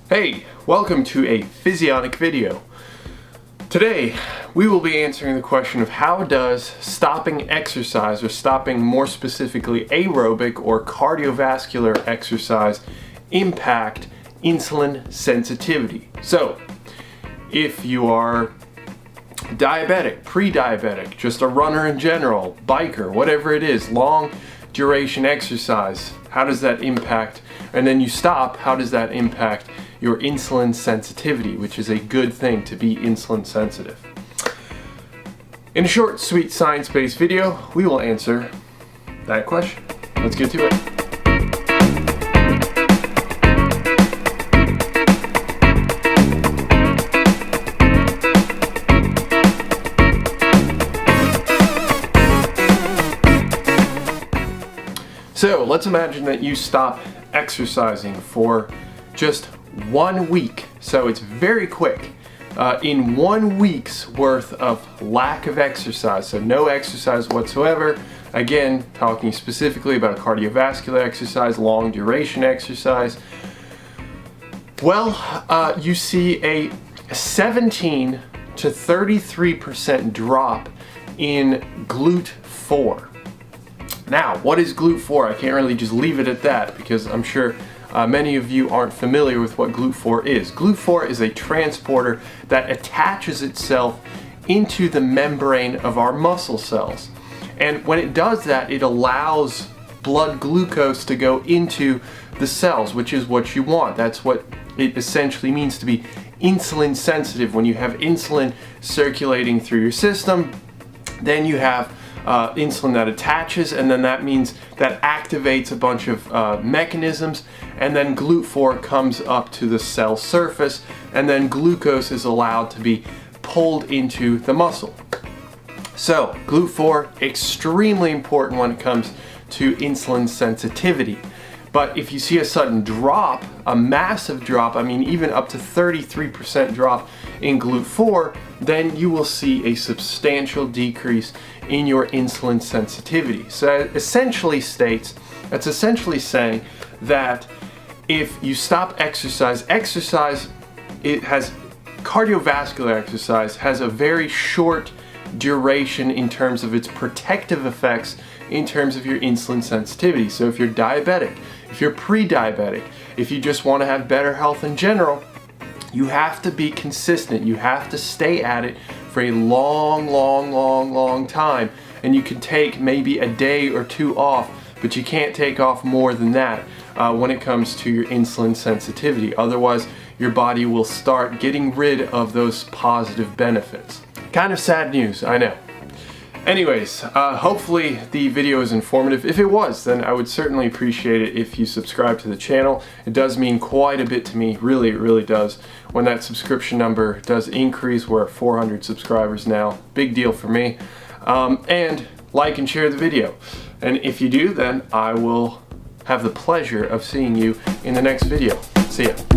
Hey, welcome to a Physionic video. Today, we will be answering the question of how does stopping exercise, or stopping more specifically aerobic or cardiovascular exercise, impact insulin sensitivity. So, if you are diabetic, pre-diabetic, just a runner in general, biker, whatever it is, long duration exercise, how does that impact? And then you stop, how does that impact your insulin sensitivity, which is a good thing to be insulin sensitive? In a short, sweet, science-based video, we will answer that question. Let's get to it. So let's imagine that you stop exercising for just 1 week. So it's very quick. In 1 week's worth of lack of exercise, so no exercise whatsoever, again, talking specifically about cardiovascular exercise, long duration exercise, well, you see a 17 to 33% drop in GLUT4. Now, what is GLUT4? I can't really just leave it at that because I'm sure many of you aren't familiar with what GLUT4 is. GLUT4 is a transporter that attaches itself into the membrane of our muscle cells. And when it does that, it allows blood glucose to go into the cells, which is what you want. That's what it essentially means to be insulin sensitive. When you have insulin circulating through your system, then you have insulin that attaches, and then that means that activates a bunch of mechanisms, and then GLUT4 comes up to the cell surface, and then glucose is allowed to be pulled into the muscle. So GLUT4, extremely important when it comes to insulin sensitivity. But if you see a sudden drop, a massive drop, I mean even up to 33% drop in GLUT4, then you will see a substantial decrease in your insulin sensitivity. So that essentially states, that's essentially saying that if you stop exercise, cardiovascular exercise has a very short duration in terms of its protective effects in terms of your insulin sensitivity. So if you're diabetic, if you're pre-diabetic, if you just want to have better health in general, you have to be consistent. You have to stay at it for a long time. And you can take maybe a day or two off, but you can't take off more than that when it comes to your insulin sensitivity. Otherwise, your body will start getting rid of those positive benefits. Kind of sad news, I know. Anyways, hopefully the video is informative. If it was, then I would certainly appreciate it if you subscribe to the channel. It does mean quite a bit to me, really, it really does. When that subscription number does increase, we're at 400 subscribers now. Big deal for me. And like and share the video. And if you do, then I will have the pleasure of seeing you in the next video. See ya.